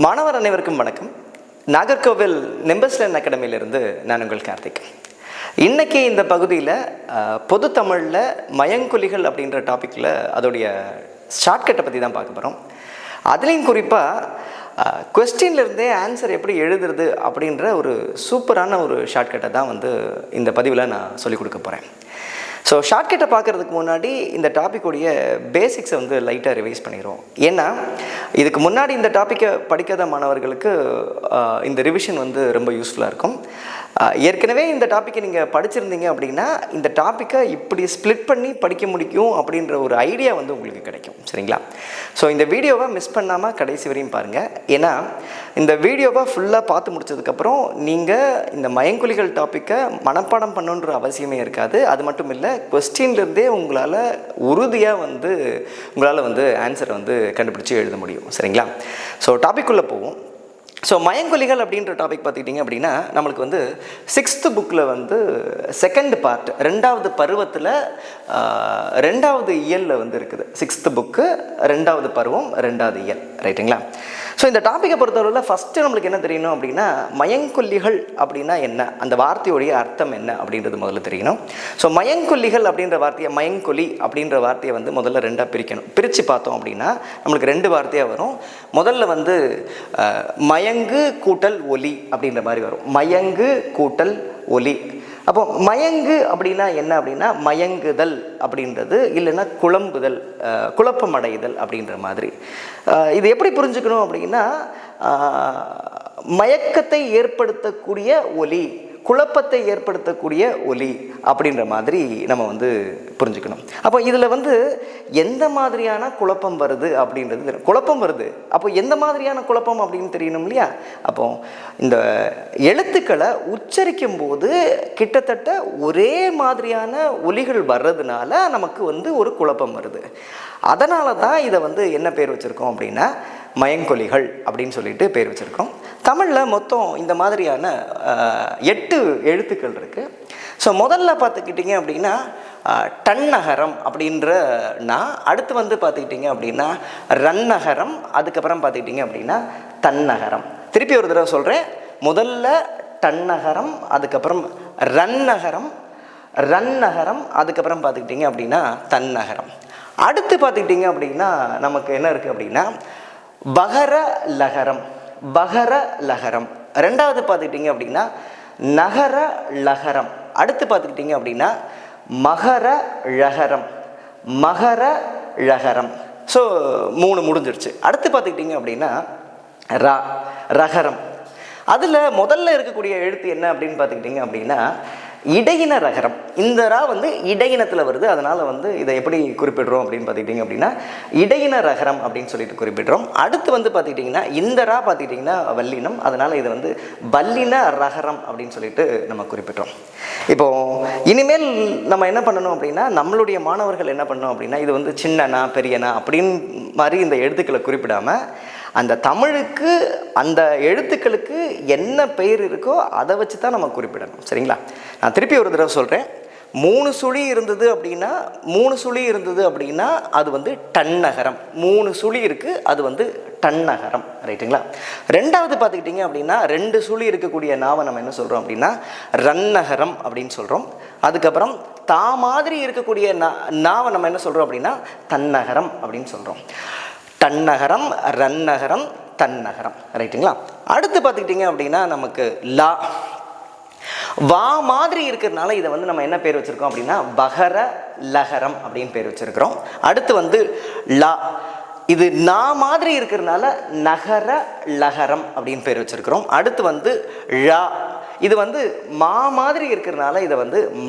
மாணவர் அனைவருக்கும் வணக்கம். நாகர்கோவில் நிம்பஸ்லேண்ட் அகாடமியிலிருந்து நான் உங்கள் கார்த்திக். இன்றைக்கி இந்த பகுதியில் பொது தமிழில் மயங்கொலிகள் அப்படின்ற டாப்பிக்கில் அதோடைய ஷார்ட்கட்டை பற்றி தான் பார்க்க போகிறோம். அதுலேயும் குறிப்பாக கொஸ்டின்லேருந்தே ஆன்சர் எப்படி எழுதுறது அப்படின்ற ஒரு சூப்பரான ஒரு ஷார்ட்கட்டை தான் இந்த பதிவில் நான் சொல்லிக் கொடுக்க போகிறேன். ஸோ ஷார்ட்கட்டை பார்க்குறதுக்கு முன்னாடி இந்த டாப்பிக்குடைய பேசிக்ஸை லைட்டாக ரிவைஸ் பண்ணிடுவோம். ஏன்னா இதுக்கு முன்னாடி இந்த டாப்பிக்கை படிக்காத மாணவர்களுக்கு இந்த ரிவிஷன் ரொம்ப யூஸ்ஃபுல்லாக இருக்கும். ஏற்கனவே இந்த டாப்பிக்கை நீங்கள் படிச்சிருந்தீங்க அப்படின்னா இந்த டாப்பிக்கை இப்படி ஸ்ப்ளிட் பண்ணி படிக்க முடியும் அப்படின்ற ஒரு ஐடியா உங்களுக்கு கிடைக்கும். சரிங்களா? ஸோ இந்த வீடியோவை மிஸ் பண்ணாமல் கடைசி வரையும் பாருங்கள். ஏன்னா இந்த வீடியோவை ஃபுல்லாக பார்த்து முடிச்சதுக்கப்புறம் நீங்கள் இந்த மயங்கொலிகள் டாப்பிக்கை மனப்பாடம் பண்ணணுன்ற அவசியமே இருக்காது. அது மட்டும் இல்லை, கொஸ்டின்லேருந்தே உங்களால் உறுதியாக உங்களால் ஆன்சரை கண்டுபிடிச்சி எழுத முடியும். சரிங்களா? ஸோ டாபிக்குள்ளே போவோம். ஸோ மயங்கொலிகள் அப்படின்ற டாபிக் பார்த்துக்கிட்டிங்க அப்படின்னா நம்மளுக்கு 6th புக்கில் செகண்ட் பார்ட் 2வது பருவத்தில் 2வது இயலில் இருக்குது. 6th புக்கு 2வது பருவம் 2வது இயல். ரைட்டுங்களா? ஸோ இந்த டாப்பிக்கை பொறுத்தவரையில் ஃபஸ்ட்டு நம்மளுக்கு என்ன தெரியணும் அப்படின்னா மயங்கொல்லிகள் அப்படின்னா என்ன, அந்த வார்த்தையுடைய அர்த்தம் என்ன அப்படின்றது முதல்ல தெரியணும். ஸோ மயங்கொல்லிகள் அப்படின்ற வார்த்தையை, மயங்கொலி அப்படின்ற வார்த்தையை முதல்ல 2ஆக பிரிக்கணும். பிரித்து பார்த்தோம் அப்படின்னா நம்மளுக்கு 2 வார்த்தையாக வரும். முதல்ல மயங்கு கூட்டல் ஒலி அப்படின்ற மாதிரி வரும். மயங்கு கூட்டல் ஒலி. அப்போ மயங்கு அப்படின்னா என்ன அப்படின்னா மயங்குதல் அப்படின்றது, இல்லைன்னா குழம்புதல், குழப்பமடைதல் அப்படின்ற மாதிரி. இது எப்படி புரிஞ்சுக்கணும் அப்படின்னா மயக்கத்தை ஏற்படுத்தக்கூடிய ஒலி, குழப்பத்தை ஏற்படுத்தக்கூடிய ஒலி அப்படின்ற மாதிரி நம்ம புரிஞ்சுக்கணும். அப்போ இதில் எந்த மாதிரியான குழப்பம் வருது அப்படின்றது குழப்பம் வருது. அப்போ எந்த மாதிரியான குழப்பம் அப்படின்னு தெரியணும் இல்லையா? அப்போ இந்த எழுத்துக்களை உச்சரிக்கும் போது கிட்டத்தட்ட ஒரே மாதிரியான ஒலிகள் வர்றதுனால நமக்கு ஒரு குழப்பம் வருது. அதனால தான் இதை என்ன பேர் வச்சுருக்கோம் அப்படின்னா மயங்கொலிகள் அப்படின்னு சொல்லிட்டு பேர் வச்சுருக்கோம். தமிழில் மொத்தம் இந்த மாதிரியான 8 எழுத்துக்கள் இருக்குது. ஸோ முதல்ல பார்த்துக்கிட்டிங்க அப்படின்னா டன்னகரம் அப்படின்ற அடுத்து பார்த்துக்கிட்டிங்க அப்படின்னா ரன்னகரம், அதுக்கப்புறம் பார்த்துக்கிட்டிங்க அப்படின்னா தன்னகரம். திருப்பி ஒரு தடவை சொல்கிறேன். முதல்ல டன்னகரம், அதுக்கப்புறம் ரன்னகரம், ரன்னகரம், அதுக்கப்புறம் பார்த்துக்கிட்டிங்க அப்படின்னா தன்னகரம். அடுத்து பார்த்துக்கிட்டிங்க அப்படின்னா நமக்கு என்ன இருக்குது அப்படின்னா பகர லகரம், பகர லகரம். 2வது பார்த்துக்கிட்டிங்க அப்படின்னா நகர லகரம். அடுத்து பார்த்துக்கிட்டிங்க அப்படின்னா மகர ழகரம், மகர ழகரம். ஸோ 3 முடிஞ்சிருச்சு. அடுத்து பார்த்துக்கிட்டிங்க அப்படின்னா ரகரம். அதில் முதல்ல இருக்கக்கூடிய எழுத்து என்ன அப்படின்னு பார்த்துக்கிட்டிங்க அப்படின்னா இடையின ரகரம். இந்த ரா இடையினத்தில் வருது. அதனால் இதை எப்படி குறிப்பிடுறோம் அப்படின்னு பார்த்துக்கிட்டிங்க அப்படின்னா இடையின ரகரம் அப்படின்னு சொல்லிட்டு குறிப்பிடுறோம். அடுத்து பார்த்துக்கிட்டிங்கன்னா இந்த ரா பார்த்துக்கிட்டிங்கன்னா வல்லினம். அதனால் இது வல்லின ரகரம் அப்படின்னு சொல்லிட்டு நம்ம குறிப்பிடுறோம். இப்போது இனிமேல் நம்ம என்ன பண்ணணும் அப்படின்னா நம்மளுடைய மாணவர்கள் என்ன பண்ணணும் அப்படின்னா இது சின்னனா பெரியனா அப்படின்னு மாதிரி இந்த எழுத்துக்களை குறிப்பிடாமல் அந்த தமிழுக்கு அந்த எழுத்துக்களுக்கு என்ன பெயர் இருக்கோ அதை வச்சு தான் நம்ம குறிப்பிடணும். சரிங்களா? நான் திருப்பி ஒரு தடவை சொல்கிறேன். 3 சுழி இருந்தது அப்படின்னா 3 சுழி இருந்தது அப்படின்னா அது டன்னகரம். 3 சுழி இருக்குது, அது டன்னகரம். ரைட்டுங்களா? 2வது பார்த்துக்கிட்டிங்க அப்படின்னா 2 சுழி இருக்கக்கூடிய நாவை நம்ம என்ன சொல்கிறோம் அப்படின்னா ரன்னகரம் அப்படின்னு சொல்கிறோம். அதுக்கப்புறம் தா மாதிரி இருக்கக்கூடிய நாவை நம்ம என்ன சொல்கிறோம் அப்படின்னா தன்னகரம் அப்படின்னு சொல்கிறோம். டன்னகரம், ரன்னகரம், தன்னகரம். ரைட்டுங்களா? அடுத்து பார்த்துக்கிட்டிங்க அப்படின்னா நமக்கு லா, வா மாதிரி இருக்கிறதுனால இதை நம்ம என்ன பேர் வச்சுருக்கோம் அப்படின்னா பகர லகரம் அப்படின்னு பேர் வச்சுருக்கிறோம். அடுத்து லா, இது நா மாதிரி இருக்கிறதுனால நகர லகரம் அப்படின்னு பேர் வச்சுருக்கிறோம். அடுத்து ழா, இது மா மாதிரி இருக்கிறதுனால இதை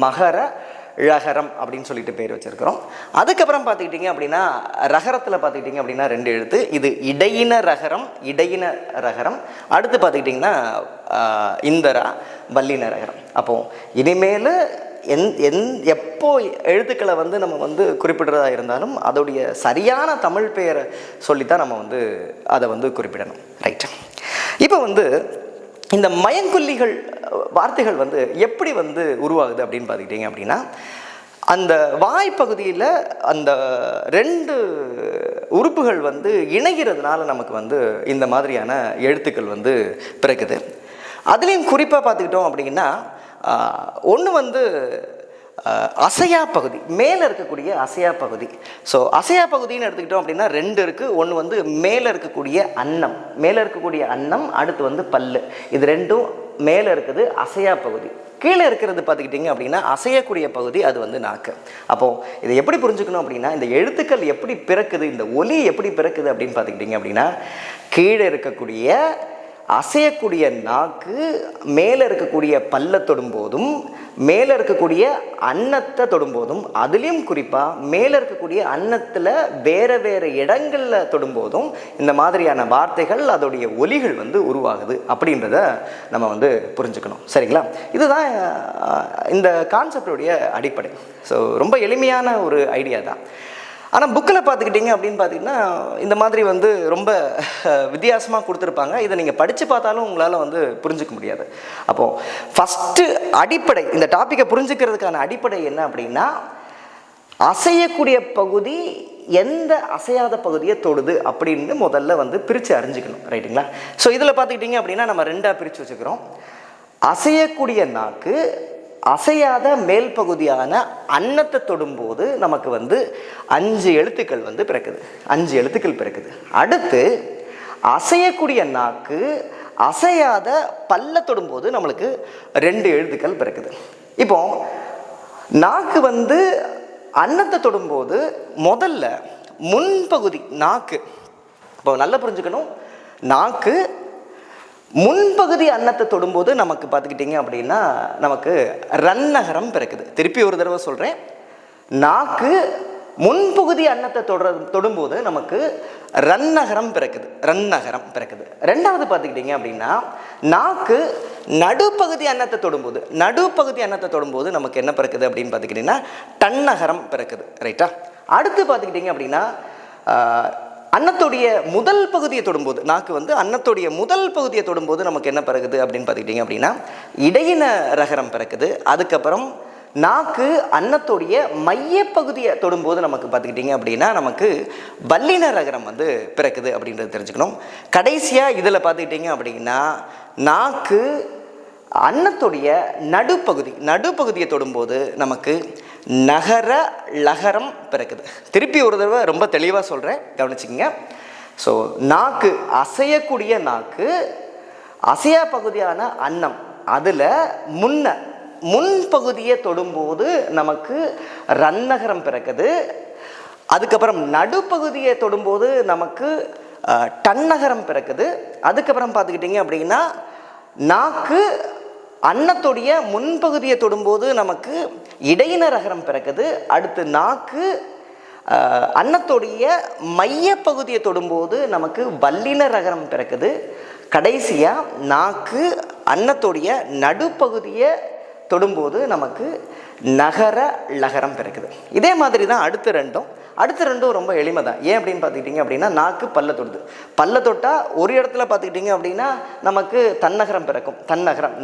மகர ழகரம் அப்படின்னு சொல்லிட்டு பேர் வச்சுருக்கிறோம். அதுக்கப்புறம் பார்த்துக்கிட்டிங்க அப்படின்னா ரகரத்தில் பார்த்துக்கிட்டிங்க அப்படின்னா 2 எழுத்து. இது இடையின ரகரம், இடையின ரகரம். அடுத்து பார்த்துக்கிட்டிங்கன்னா இந்தரா வல்லின ரகரம். அப்போது இனிமேல் எப்போ எழுத்துக்களை நம்ம குறிப்பிடுறதா இருந்தாலும் அதோடைய சரியான தமிழ் பெயரை சொல்லித்தான் நம்ம அதை குறிப்பிடணும். ரைட்டு? இப்போ இந்த மயங்கொல்லிகள் வார்த்தைகள் எப்படி உருவாகுது அப்படின்னு பார்த்துக்கிட்டிங்க அப்படின்னா அந்த வாய்ப்பகுதியில் அந்த 2 உறுப்புகள் வந்து இணைகிறதுனால நமக்கு வந்து இந்த மாதிரியான எழுத்துக்கள் வந்து பிறக்குது. அதுலேயும் குறிப்பாக பார்த்துக்கிட்டோம் அப்படின்னா ஒன்று வந்து அசையா பகுதி, மேலே இருக்கக்கூடிய அசையா பகுதி. ஸோ அசையா பகுதின்னு எடுத்துக்கிட்டோம் அப்படின்னா 2 இருக்குது. ஒன்று வந்து மேலே இருக்கக்கூடிய அன்னம், மேலே இருக்கக்கூடிய அன்னம், அடுத்து வந்து பல்லு. இது 2ம் மேலே இருக்குது அசையா பகுதி. கீழே இருக்கிறது பார்த்துக்கிட்டிங்க அப்படின்னா அசையக்கூடிய பகுதி, அது வந்து நாக்கு. அப்போது இதை எப்படி புரிஞ்சுக்கணும் அப்படின்னா, இந்த எழுத்துக்கள் எப்படி பிறக்குது, இந்த ஒலி எப்படி பிறக்குது அப்படின்னு பார்த்துக்கிட்டிங்க அப்படின்னா, கீழே இருக்கக்கூடிய அசையக்கூடிய நாக்கு மேலே இருக்கக்கூடிய பல்லை தொடும்போதும் மேலே இருக்கக்கூடிய அன்னத்தை தொடும்போதும், அதுலேயும் குறிப்பாக மேலே இருக்கக்கூடிய அன்னத்தில் வேறு வேறு இடங்களில் தொடும்போதும் இந்த மாதிரியான வார்த்தைகள், அதோடைய ஒலிகள் வந்து உருவாகுது அப்படின்றத நம்ம வந்து புரிஞ்சுக்கணும். சரிங்களா? இதுதான் இந்த கான்செப்டுடைய அடிப்படை. ஸோ ரொம்ப எளிமையான ஒரு ஐடியா தான். ஆனால் புக்கில் பார்த்துக்கிட்டிங்க அப்படின்னு பார்த்தீங்கன்னா இந்த மாதிரி வந்து ரொம்ப வித்தியாசமாக கொடுத்துருப்பாங்க. இதை நீங்கள் படித்து பார்த்தாலும் உங்களால் வந்து புரிஞ்சிக்க முடியாது. அப்போது ஃபஸ்ட்டு அடிப்படை, இந்த டாப்பிக்கை புரிஞ்சுக்கிறதுக்கான அடிப்படை என்ன அப்படின்னா, அசையக்கூடிய பகுதி எந்த அசையாத பகுதியை தொடுது அப்படின்னு முதல்ல வந்து பிரித்து அறிஞ்சிக்கணும். ரைட்டுங்களா? ஸோ இதில் பார்த்துக்கிட்டிங்க அப்படின்னா நம்ம 2ஆக பிரித்து வச்சுக்கிறோம். அசையக்கூடிய நாக்கு அசையாத மேல் பகுதியான அன்னத்தை தொடும்போது நமக்கு வந்து 5 எழுத்துக்கள் வந்து பிறக்குது. 5 எழுத்துக்கள் பிறக்குது. அடுத்து அசையக்கூடிய நாக்கு அசையாத பல்ல தொடும்போது நம்மளுக்கு 2 எழுத்துக்கள் பிறக்குது. இப்போ நாக்கு வந்து அன்னத்தை தொடும்போது முதல்ல முன்பகுதி நாக்கு, இப்போ நல்லா புரிஞ்சுக்கணும், நாக்கு முன்பகுதி அன்னத்தை தொடும்போது நமக்கு பார்த்துக்கிட்டிங்க அப்படின்னா நமக்கு ரன்னகரம் பிறக்குது. திருப்பி ஒரு தடவை சொல்கிறேன், நாக்கு முன்பகுதி அன்னத்தை தொடும்போது நமக்கு ரன்னகரம் பிறக்குது. ரன்னகரம் பிறக்குது. ரெண்டாவது பார்த்துக்கிட்டிங்க அப்படின்னா நாக்கு நடுப்பகுதி அன்னத்தை தொடும்போது, நடுப்பகுதி அன்னத்தை தொடும்போது நமக்கு என்ன பிறக்குது அப்படின்னு பார்த்துக்கிட்டிங்கன்னா டன்னகரம் பிறக்குது. ரைட்டா? அடுத்து பார்த்துக்கிட்டிங்க அப்படின்னா அன்னத்துடைய முதல் பகுதியை தொடும்போது, நாக்கு வந்து அன்னத்துடைய முதல் பகுதியை தொடும்போது நமக்கு என்ன பிறகுது அப்படின்னு பார்த்துக்கிட்டிங்க அப்படின்னா இடையின ரகரம் பிறக்குது. அதுக்கப்புறம் நாக்கு அன்னத்துடைய மையப்பகுதியை தொடும்போது நமக்கு பார்த்துக்கிட்டிங்க அப்படின்னா நமக்கு வல்லின ரகரம் வந்து பிறக்குது அப்படின்றது தெரிஞ்சுக்கணும். கடைசியாக இதில் பார்த்துக்கிட்டிங்க அப்படின்னா நாக்கு அன்னத்துடைய நடுப்பகுதியை தொடும்போது நமக்கு நகர லகரம் பிறக்குது. திருப்பி ஒரு தடவை ரொம்ப தெளிவாக சொல்கிறேன், கவனிச்சிக்கங்க. ஸோ நாக்கு அசையக்கூடிய நாக்கு அசையா பகுதியான அன்னம், அதில் முன்பகுதியை தொடும்போது நமக்கு ரன்னகரம் பிறக்குது. அதுக்கப்புறம் நடுப்பகுதியை தொடும்போது நமக்கு டன்னகரம் பிறக்குது. அதுக்கப்புறம் பார்த்துக்கிட்டிங்க அப்படின்னா நாக்கு அன்னத்துடைய முன்பகுதியை தொடும்போது நமக்கு இடையின ரகரம் பிறக்குது. அடுத்து நாக்கு அன்னத்துடைய மையப்பகுதியை தொடும்போது நமக்கு வல்லின ரகரம் பிறக்குது. கடைசியாக நாக்கு அன்னத்துடைய நடுப்பகுதியை தொடும்போது நமக்கு நகர லகரம் பிறக்குது. இதே மாதிரி தான் அடுத்த ரெண்டும் ரொம்ப எளிமை தான். ஏன் அப்படின்னு பார்த்துக்கிட்டிங்க அப்படின்னா நாக்கு பல்ல தொடுது. பல்ல தொட்டால் ஒரு இடத்துல பார்த்துக்கிட்டிங்க அப்படின்னா நமக்கு தன்னகரம் பிறக்கும். தன்னகரம்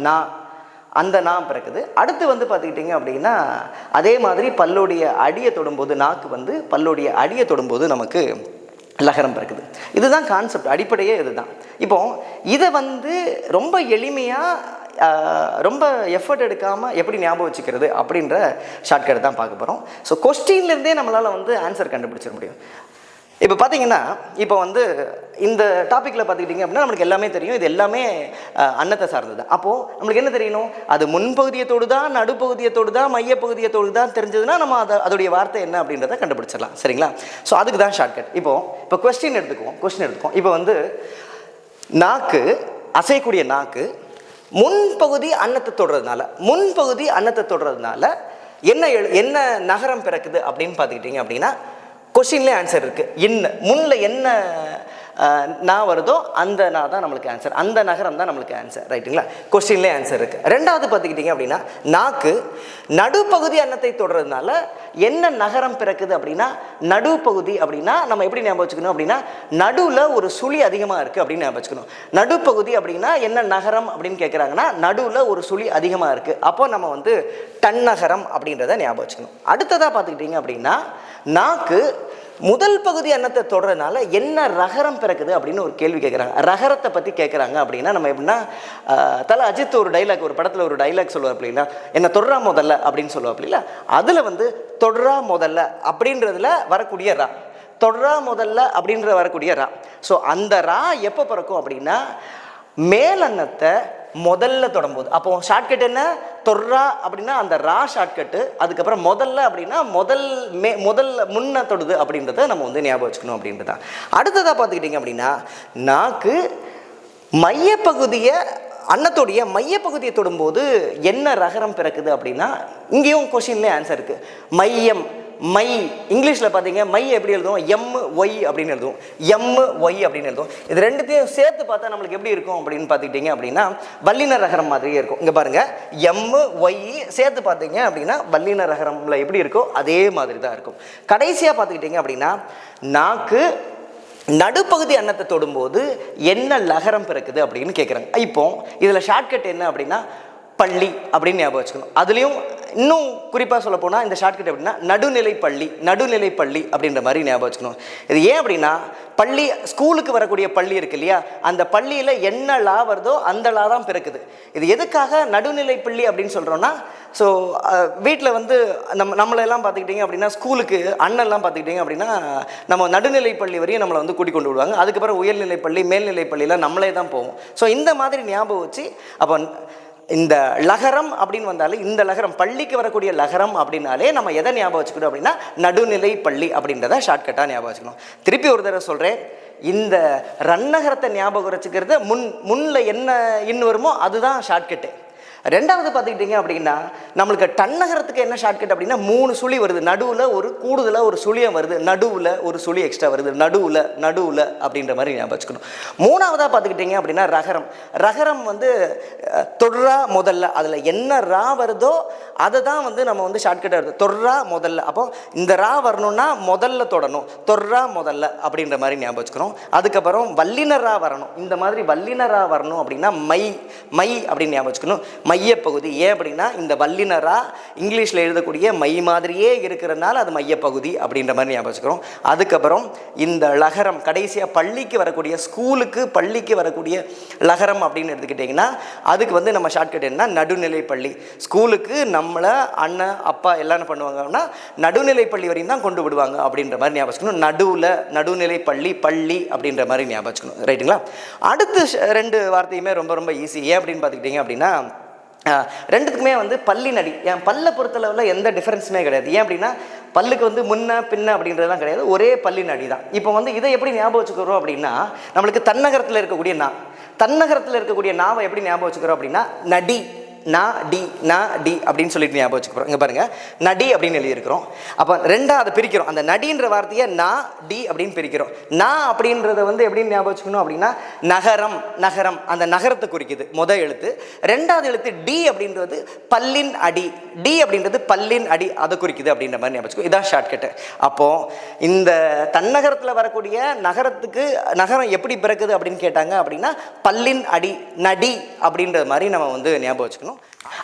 அந்த பிறக்குது. அடுத்து வந்து பார்த்துக்கிட்டிங்க அப்படின்னா அதே மாதிரி பல்லுடைய அடியை தொடும்போது, நாக்கு வந்து பல்லுடைய அடியை தொடும்போது நமக்கு லகரம் பிறக்குது. இதுதான் கான்செப்ட், அடிப்படையே இதுதான். இப்போ இதை வந்து ரொம்ப எளிமையாக ரொம்ப எஃபர்ட் எடுக்காமல் எப்படி ஞாபகம் வச்சுக்கிறது அப்படின்ற ஷார்ட்கட் தான் பார்க்க போகிறோம். ஸோ கொஸ்டின்லேருந்தே நம்மளால் வந்து ஆன்சர் கண்டுபிடிச்சிட முடியும். இப்போ பார்த்தீங்கன்னா இப்போ வந்து இந்த டாப்பிக்கில் பார்த்துக்கிட்டிங்க அப்படின்னா நம்மளுக்கு எல்லாமே தெரியும், இது எல்லாமே அன்னத்தை சார்ந்தது. அப்போது நம்மளுக்கு என்ன தெரியணும், அது முன்பகுதியை தொடுதா, நடுப்பகுதியை தொடுதா, மையப்பகுதியை தொடுதான் தெரிஞ்சதுன்னா நம்ம அதோடைய வார்த்தை என்ன அப்படின்றத கண்டுபிடிச்சிடலாம். சரிங்களா? ஸோ அதுக்கு தான் ஷார்ட்கட். இப்போ கொஸ்டின் எடுத்துக்குவோம். இப்போ வந்து நாக்கு, அசையக்கூடிய நாக்கு முன்பகுதி அன்னத்தை தொடுறதுனால என்ன நகரம் பிறக்குது அப்படின்னு பார்த்துக்கிட்டிங்க அப்படின்னா கொஸ்டின்லேயே ஆன்சர் இருக்குது. முன்னில் என்ன நான் வருதோ அந்த நான் தான் நம்மளுக்கு ஆன்சர், அந்த நகரம் தான் நம்மளுக்கு ஆன்சர். ரைட்டுங்களா? கொஸ்டின்லேயே ஆன்சர் இருக்குது. ரெண்டாவது பார்த்துக்கிட்டிங்க அப்படின்னா நாக்கு நடுப்பகுதி அன்னத்தை தொடுறதுனால என்ன நகரம் பிறக்குது அப்படின்னா நடுப்பகுதி அப்படின்னா நம்ம எப்படி ஞாபகம் வச்சுக்கணும் அப்படின்னா நடுவில் ஒரு சுழி அதிகமாக இருக்குது அப்படின்னு ஞாபகம் வச்சுக்கணும். நடுப்பகுதி அப்படின்னா என்ன நகரம் அப்படின்னு கேட்குறாங்கன்னா நடுவில் ஒரு சுழி அதிகமாக இருக்குது. அப்போ நம்ம வந்து டன்னகரம் அப்படின்றத ஞாபகம் வச்சுக்கணும். அடுத்ததாக பார்த்துக்கிட்டிங்க அப்படின்னா நாக்கு முதல் பகுதி அன்னத்தை தொடறதுனால என்ன ரகரம் பிறக்குது அப்படின்னு ஒரு கேள்வி கேட்குறாங்க. ரகரத்தை பற்றி கேட்குறாங்க அப்படின்னா நம்ம எப்படின்னா தல அஜித் ஒரு டைலாக், ஒரு படத்தில் ஒரு டைலாக் சொல்லுவார் அப்படின்னா, என்ன தொடரா முதல்ல அப்படின்னு சொல்லுவார் அப்படின்னா, அதில் வந்து தொடரா முதல்ல அப்படின்றதுல வரக்கூடிய ரா, தொடரா முதல்ல அப்படின்ற வரக்கூடிய ரா. ஸோ அந்த ரா எப்போ பிறக்கும் அப்படின்னா மேலன்னத்தை முதல்ல தொடங்கும்போது. அப்போ ஷார்ட்கட் என்ன? தொர்ரா அப்படின்னா அந்த ரா ஷார்ட்கட்டு. அதுக்கப்புறம் முதல்ல அப்படின்னா முதல்ல முன்ன தொடுது அப்படின்றத நம்ம வந்து ஞாபகம் வச்சுக்கணும் அப்படின்றது தான். அடுத்ததாக பார்த்துக்கிட்டிங்க அப்படின்னா நாக்கு மையப்பகுதியை அன்னத்துடைய மையப்பகுதியை தொடும்போது என்ன ரகரம் பிறக்குது அப்படின்னா இங்கேயும் கொஷின்லேயே ஆன்சர் இருக்குது. மையம், மை. இங்கிலீஷில் பார்த்தீங்க மை எப்படி எழுதுவோம்? MY அப்படின்னு எழுதுவோம், MY அப்படின்னு எழுதுவோம். இது ரெண்டுத்தையும் சேர்த்து பார்த்தா நம்மளுக்கு எப்படி இருக்கும் அப்படின்னு பார்த்துக்கிட்டிங்க அப்படின்னா வல்லின ரகரம் மாதிரியே இருக்கும். இங்கே பாருங்கள், MY சேர்த்து பார்த்தீங்க அப்படின்னா வல்லின ரகரமில் எப்படி இருக்கோ அதே மாதிரி தான் இருக்கும். கடைசியாக பார்த்துக்கிட்டிங்க அப்படின்னா நாக்கு நடுப்பகுதி அன்னத்தை தொடும்போது என்ன லகரம் பிறக்குது அப்படின்னு கேட்குறாங்க. இப்போ இதில் ஷார்ட்கட் என்ன அப்படின்னா பள்ளி அப்படின்னு ஞாபகம் வச்சுக்கணும். அதுலேயும் இன்னும் குறிப்பாக சொல்ல போனால் இந்த ஷார்ட்கட் அப்படின்னா நடுநிலை பள்ளி அப்படின்ற மாதிரி ஞாபகம் வச்சுக்கணும். இது ஏன் அப்படின்னா பள்ளி, ஸ்கூலுக்கு வரக்கூடிய பள்ளி இருக்கு இல்லையா, அந்த பள்ளியில் என்ன லா வருதோ அந்த லா தான் பிறக்குது. இது எதுக்காக நடுநிலை பள்ளி அப்படின்னு சொல்கிறோன்னா, ஸோ வீட்டில் வந்து நம்மளெல்லாம் பார்த்துக்கிட்டிங்க அப்படின்னா ஸ்கூலுக்கு அண்ணெல்லாம் பார்த்துக்கிட்டிங்க அப்படின்னா நம்ம நடுநிலை பள்ளி வரையும் நம்மளை வந்து கூட்டிக் கொண்டு விடுவாங்க. அதுக்கப்புறம் உயர்நிலை பள்ளி, மேல்நிலை பள்ளியில் நம்மளே தான் போவோம். ஸோ இந்த மாதிரி ஞாபகம் வச்சு அப்போ இந்த லகரம் அப்படின்னு வந்தாலே, இந்த லகரம் பள்ளிக்கு வரக்கூடிய லகரம் அப்படின்னாலே நம்ம எதை ஞாபகம் வச்சுக்கணும் அப்படின்னா நடுநிலை பள்ளி அப்படின்றத ஷார்ட்கட்டாக ஞாபகம் வச்சுக்கணும். திருப்பி ஒரு தடவை சொல்கிறேன், இந்த ரன்னகரத்தை ஞாபகம் வச்சுக்கிறது முன்னில் என்ன இன்னு வருமோ அதுதான் ஷார்ட்கட்டு. ரெண்டாவது பார்த்துக்கிட்டிங்க அப்படின்னா நம்மளுக்கு டன்னகரத்துக்கு என்ன ஷார்ட்கட் அப்படின்னா 3 சுழி வருது, நடுவில் ஒரு கூடுதலாக ஒரு சுழியம் வருது, நடுவில் ஒரு சுழி எக்ஸ்ட்ரா வருது, நடுவில் அப்படின்ற மாதிரி ஞாபகம் வச்சுக்கணும். மூணாவதாக பார்த்துக்கிட்டிங்க அப்படின்னா ரகரம் வந்து தொர்ரா முதல்ல, அதில் என்ன ரா வருதோ அதை தான் வந்து நம்ம வந்து ஷார்ட்கட்டாக வருது, தொர்ரா முதல்ல. அப்போ இந்த ரா வரணும்னா முதல்ல தொடணும், தொர்ரா முதல்ல அப்படின்ற மாதிரி ஞாபகம் வச்சுக்கணும். அதுக்கப்புறம் வல்லினரா வரணும், இந்த மாதிரி வல்லினரா வரணும் அப்படின்னா மை அப்படின்னு ஞாபகம் வச்சுக்கணும், மையப்பகுதி. ஏன் அப்படின்னா இந்த வல்லினரா இங்கிலீஷில் எழுதக்கூடிய மை மாதிரியே இருக்கிறதுனால அது மையப்பகுதி அப்படின்ற மாதிரி ஞாபகம் வச்சுக்கிறோம். அதுக்கப்புறம் இந்த லகரம் கடைசியாக பள்ளிக்கு வரக்கூடிய, ஸ்கூலுக்கு பள்ளிக்கு வரக்கூடிய லகரம் அப்படின்னு எடுத்துக்கிட்டிங்கன்னா அதுக்கு வந்து நம்ம ஷார்ட்கட் என்ன, நடுநிலை பள்ளி. ஸ்கூலுக்கு நம்மளை அண்ணன் அப்பா எல்லாம் என்ன பண்ணுவாங்கன்னா நடுநிலை பள்ளி வரையும் தான் கொண்டு விடுவாங்க அப்படின்ற மாதிரி ஞாபகம் வச்சுக்கணும். நடுநிலை பள்ளி அப்படின்ற மாதிரி ஞாபகம் வச்சுக்கணும். ரைட்டுங்களா? அடுத்து 2 வார்த்தையுமே ரொம்ப ரொம்ப ஈஸி. ஏன் அப்படின்னு பார்த்துக்கிட்டிங்க அப்படின்னா ரெண்டுத்துக்குமே வந்து பல்லினடி. என் பல்லை பொறுத்தளவில் எந்த டிஃப்ரென்ஸுமே கிடையாது. ஏன் அப்படின்னா பல்லுக்கு வந்து முன்ன பின்ன அப்படின்றதுலாம் கிடையாது, ஒரே பல்லினடி தான். இப்போ வந்து இதை எப்படி ஞாபகம் வச்சுக்கிறோம் அப்படின்னா நம்மளுக்கு தன்னகரத்தில் இருக்கக்கூடிய நாவை எப்படி ஞாபகம் வச்சுக்கிறோம் அப்படின்னா நடி, நா டி அப்படின்னு சொல்லிட்டு ஞாபகம் வச்சுக்கிறோம். இங்கே பாருங்கள், நடி அப்படின்னு எழுதியிருக்கிறோம். அப்போ ரெண்டாக அதை பிரிக்கிறோம். அந்த நடின்ற வார்த்தையை நா டி அப்படின்னு பிரிக்கிறோம். நான் அப்படின்றத வந்து எப்படி ஞாபகம் வச்சுக்கணும் அப்படின்னா நகரம், அந்த நகரத்தை குறிக்குது முதல் எழுத்து. ரெண்டாவது எழுத்து டி அப்படின்றது பல்லின் அடி, பல்லின் அடி அதை குறிக்குது அப்படின்ற மாதிரி ஞாபகம் வச்சுக்கோ. இதான் ஷார்ட்கட்டு. அப்போது இந்த தன்னகரத்தில் வரக்கூடிய நகரம் எப்படி பிறக்குது அப்படின்னு கேட்டாங்க அப்படின்னா பல்லின் அடி, நடி அப்படின்ற மாதிரி நம்ம வந்து ஞாபகம் வச்சுக்கணும்.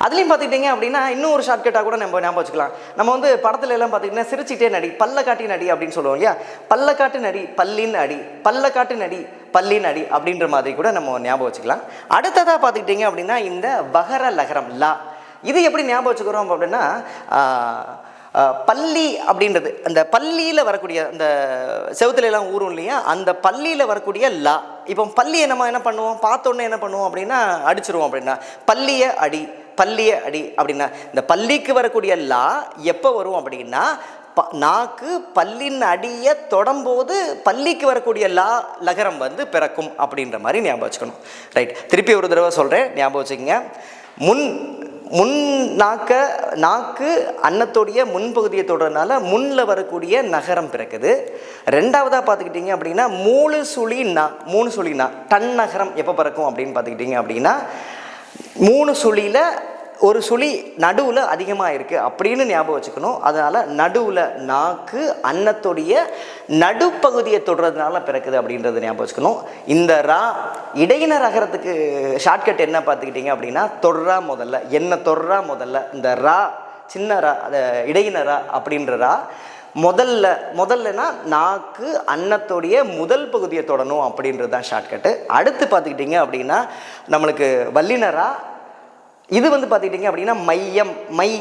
அதுலேயும் பார்த்துக்கிட்டிங்க அப்படின்னா இன்னும் ஒரு ஷார்ட்கட்டாக கூட நம்ம ஞாபகம் வச்சுக்கலாம். நம்ம வந்து படத்துல எல்லாம் பார்த்திங்கன்னா சிரிச்சிட்டே நடி, பல்ல காட்டி நடி அப்படின்னு சொல்லுவோம் இல்லையா, பல்ல காட்டு நடி பல்லின் அடி, பல்ல காட்டு நடி பல்லின் அடி அப்படின்ற மாதிரி கூட நம்ம ஞாபகம் வச்சுக்கலாம். அடுத்ததாக பார்த்துக்கிட்டிங்க அப்படின்னா இந்த வகர லகரம் லா, இது எப்படி ஞாபகம் வச்சுக்கிறோம் அப்படின்னா பள்ளி அப்படின்றது அந்த பள்ளியில் வரக்கூடிய அந்த செவுத்துல எல்லாம் ஊரும் இல்லையா, அந்த பள்ளியில் வரக்கூடிய லா. இப்போ பள்ளியை நம்ம என்ன பண்ணுவோம், பார்த்தோன்னே என்ன பண்ணுவோம் அப்படின்னா அடிச்சிருவோம். அப்படின்னா பள்ளியை அடி அப்படின்னா இந்த பள்ளிக்கு வரக்கூடிய லா எப்போ வரும் அப்படின்னா நாக்கு பல்லின் அடியை தொடரும்போது பள்ளிக்கு வரக்கூடிய லகரம் வந்து பிறக்கும் அப்படின்ற மாதிரி ஞாபகம் வச்சுக்கணும். ரைட், திருப்பி ஒரு தடவை சொல்கிறேன், ஞாபகம் வச்சுக்கோங்க. நாக்கு அன்னத்துடைய முன்பகுதியை தொடர்றதுனால முன்னில் வரக்கூடிய நகரம் பிறக்குது. ரெண்டாவதாக பார்த்துக்கிட்டிங்க அப்படின்னா 3 சுழினா டன் நகரம் எப்போ பிறக்கும் அப்படின்னு பார்த்துக்கிட்டிங்க அப்படின்னா 3 சுழியில் ஒரு சுழி நடுவில் அதிகமாக இருக்குது அப்படின்னு ஞாபகம் வச்சுக்கணும். அதனால் நடுவில் நாக்கு அன்னத்துடைய நடுப்பகுதியை தொடுறதுனால பிறக்குது அப்படின்றத ஞாபகம் வச்சுக்கணும். இந்த ரா இடையின ரகரத்துக்கு ஷார்ட்கட் என்ன பார்த்துக்கிட்டிங்க அப்படின்னா தொடுறா முதல்ல, இந்த ரா சின்ன ரா, அதை இடையின ரா அப்படின்ற ரா முதல்லனா நாக்கு அன்னத்தோடைய முதல் பகுதியை தொடணும் அப்படின்றது தான் ஷார்ட்கட்டு. அடுத்து பார்த்துக்கிட்டிங்க அப்படின்னா நம்மளுக்கு வல்லினரா, இது வந்து பார்த்துக்கிட்டிங்க அப்படின்னா மையம், மை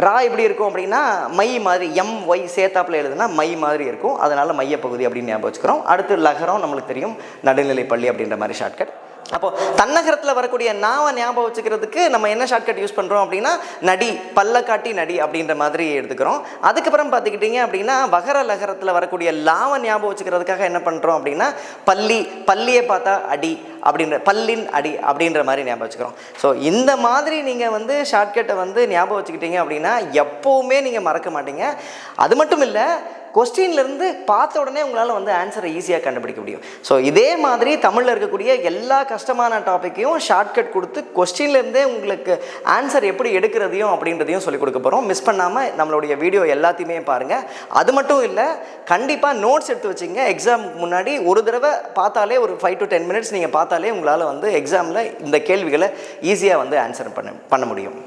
ரா எப்படி இருக்கும் அப்படின்னா மை மாதிரி, ஒய் சேத்தாப்பில் எழுதுனா மை மாதிரி இருக்கும், அதனால் மையப்பகுதி அப்படின்னு ஞாபகம் வச்சுக்கிறோம். அடுத்து லகரம் நம்மளுக்கு தெரியும், நடுநிலைப்பள்ளி அப்படின்ற மாதிரி ஷார்ட்கட். அப்போது தன்னகரத்தில் வரக்கூடிய நாவை ஞாபகம் வச்சுக்கிறதுக்கு நம்ம என்ன ஷார்ட்கட் யூஸ் பண்ணுறோம் அப்படின்னா நடி, பல்லக்காட்டி நடி அப்படின்ற மாதிரி எடுத்துக்கிறோம். அதுக்கப்புறம் பார்த்துக்கிட்டிங்க அப்படின்னா வகர லகரத்தில் வரக்கூடிய லாவை ஞாபகம் வச்சுக்கிறதுக்காக என்ன பண்ணுறோம் அப்படின்னா பல்லியை பார்த்தா அடி அப்படின்ற, பல்லின் அடி அப்படின்ற மாதிரி ஞாபகம் வச்சுக்கிறோம். ஸோ இந்த மாதிரி நீங்கள் வந்து ஷார்ட்கட்டை வந்து ஞாபகம் வச்சுக்கிட்டீங்க அப்படின்னா எப்போவுமே நீங்கள் மறக்க மாட்டீங்க. அது மட்டும் இல்லை, கொஸ்டின்லேருந்து பார்த்த உடனே உங்களால் வந்து ஆன்சரை ஈஸியாக கண்டுபிடிக்க முடியும். ஸோ இதே மாதிரி தமிழில் இருக்கக்கூடிய எல்லா கஷ்டமான டாப்பிக்கையும் ஷார்ட்கட் கொடுத்து கொஸ்டின்லேருந்தே உங்களுக்கு ஆன்சர் எப்படி எடுக்கிறதையும் அப்படின்றதையும் சொல்லிக் கொடுக்க போகிறோம். மிஸ் பண்ணாமல் நம்மளுடைய வீடியோ எல்லாத்தையுமே பாருங்கள். அது மட்டும் இல்லை, கண்டிப்பாக நோட்ஸ் எடுத்து வச்சுங்க. எக்ஸாமுக்கு முன்னாடி ஒரு தடவை பார்த்தாலே, ஒரு 5 to 10 minutes நீங்கள் பார்த்தாலே உங்களால் வந்து எக்ஸாமில் இந்த கேள்விகளை ஈஸியாக வந்து ஆன்சர் பண்ண முடியும்.